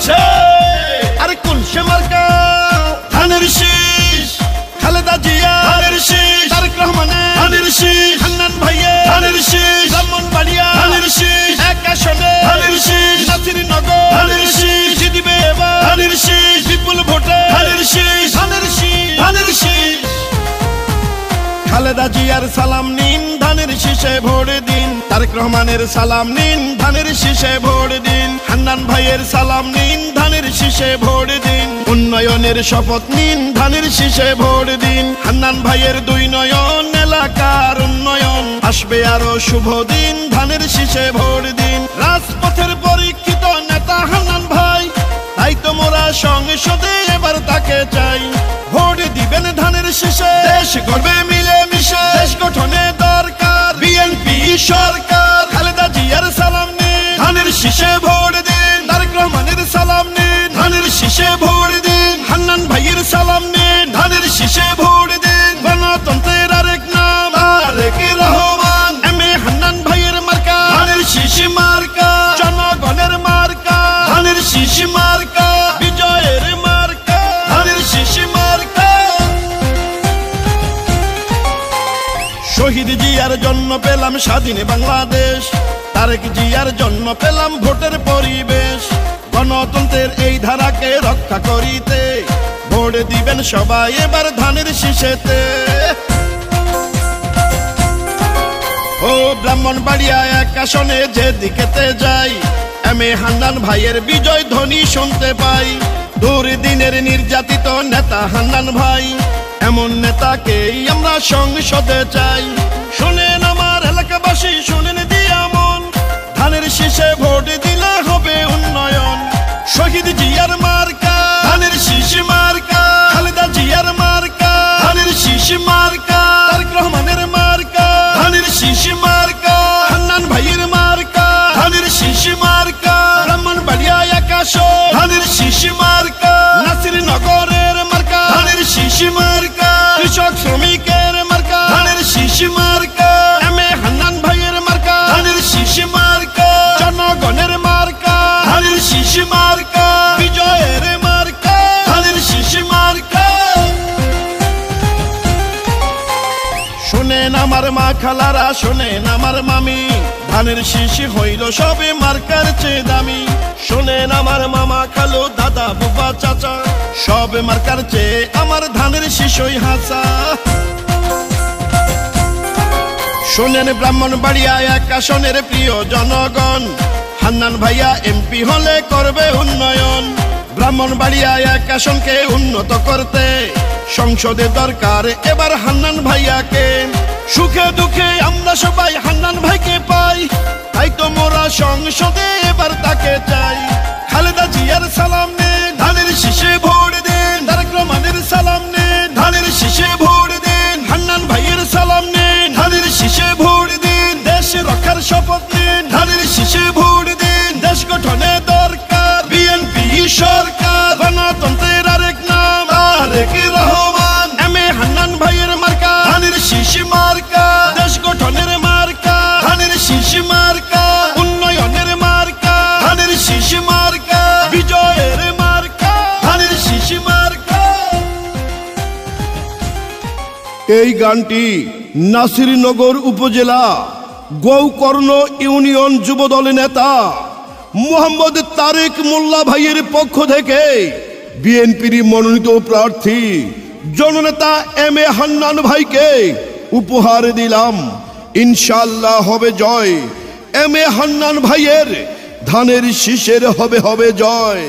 হচ্ছে আরে কোন সে মার্কা ধানের শীষ খালেদা জিয়া ধানের শীষ তারেক রহমানের ধানের শীষ হান্নান ভাইয়ের ধানের শীষ ব্রাহ্মণবাড়িয়া ধানের শীষ এক আসনে ধানের শীষ নাসিরনগর ধানের শীষ দিবে এবার ধানের শীষ বিপুল ভোটে ধানের শীষ ধানের শীষ ধানের শীষ খালেদা জিয়ার সালাম নিন ধানের শীষে ভোট দিন তারেক রহমানের সালাম নিন ধানের শীষে ভোট দিন হান্নান ভাইয়ের সালাম নিন ধানের শীষে ভোট দিন উন্নয়নের শপথ নিন ধানের শীষে ভোট দিন হান্নান ভাইয়ের দুই নয়ন এলাকার উন্নয়ন আসবে আরো শুভ দিন ধানের শীষে ভোট দিন রাজপথের পরীক্ষিত নেতা হান্নান ভাই তাই তো মোরা সংসদে এবার তাকে চাই ভোট দিবেন ধানের শীষে দেশ গড়বে মিলে মিশে দেশ গঠনে দরকার বিএনপি সরকার খালেদা জিয়ার সালাম নিন ধানের শীষে ভোট দিন তারেক রহমানের সালাম নিন ধানের শীষে ভোট দিন হান্নান ভাইয়ের সালাম নিন ধানের শীষে ভোট দিন গণতন্ত্রের আরেক নাম তারেক রহমান হান্নান ভাইয়ের মার্কা ধানের শীষ মার্কা জনগণের মার্কা ধানের শীষ মার্কা বিজয়ের মার্কা ধানের শীষ মার্কা শহীদ জিয়ার জন্য পেলাম স্বাধীন বাংলাদেশ তারেক জিয়ার জন্য পেলাম ভোটের পরিবেশ গণতন্ত্রের এই ধারাকে রক্ষা করিতে ভোট দিবেন সবাই এবার ধানের শীষেতে ও ব্রাহ্মণবাড়িয়া এক আসনে যেদিকেতে যাই হান্নান ভাইয়ের বিজয় ধ্বনি শুনতে পাই দুর্দিনের নির্যাতিত নেতা হান্নান ভাই এমন নেতাকেই আমরা সংসদে চাই শোনেন আমার এলাকাবাসী শোনেন দিয়া মন ধানের শীষে ভোট দিলে হবে উন্নয়ন শহীদ জিয়ার মার্কা ধানের শীষ মার্কা খালেদা জিয়ার মার্কা ধানের শীষ মার্কা তারেক রহমানের মার্কা ধানের শীষ মার্কা হান্নান ভাইয়ের মার্কা ধানের শীষ মার্কা ব্রাহ্মণবাড়িয়া আকাশ ধানের শীষ মার্কা নাসিরনগরের মার্কা ধানের শীষ মার্কা কৃষক শ্রমিকের মার্কা ধানের শীষ মার্কা হান্নান ভাইয়ের মার্কা ধানের শীষ মার্কা জনগণের মার্কা ধানের শীষ মার্কা বিজয়ের মার্কা ধানের শীষ মার্কা শোনেন আমার মা খালারা শোনেন আমার মামি ধানের শীষ হইল সবে মার্কার চেয়ে দামি শোনেন আমার মামা খালো দাদা বুবা চাচা সবে মার্কার চেয়ে আমার ধানের শীষই হাসা শোনেন ব্রাহ্মণবাড়িয়া এক আসনের প্রিয় জনগণ হান্নান ভাইয়া এমপি হলে করবে উন্নয়ন ব্রাহ্মণবাড়িয়া এক আসনকে উন্নত করতে সংসদে দরকার এবার হান্নান ভাইয়াকে সুখে দুঃখে আমরা সবাই হান্নান ভাইকে পাই তাই তো মোরা সংসদে এবার তাকে চাই খালেদা জিয়ার সালাম নিন ধানের শীষে ভোট দিন তারেক রহমানের সালাম নিন ধানের শীষে ভোট দিন হান্নান ভাইয়ের সালাম নিন ধানের শীষে ভোট দিন দেশ রক্ষার শপথ নিন ধানের শীষে ভোট দিন দেশ গঠনে দরকার বিএনপি সরকার গণতন্ত্রের আরেক নাম তারেক রহমান হান্নান ভাইয়ের মার্কা ধানের শীষ মার্কা দেশ গঠনের মার্কা ধানের শীষ মার্কা উন্নয়নের মার্কা ধানের শীষ মার্কা বিজয়ের মার্কা ধানের শীষ মার্কা এই গানটি নাসিরনগর উপজেলা গৌকর্ণ ইউনিয়ন যুবদল নেতা মোহাম্মদ তারেক মোল্লা ভাইয়ের পক্ষ থেকে বিএনপির মনোনীত প্রার্থী জননেতা হান্নান ভাইকে উপহার দিলাম ইনশাআল্লাহ হবে জয় হান্নান ভাইয়ের ধানের শীষের হবে জয়।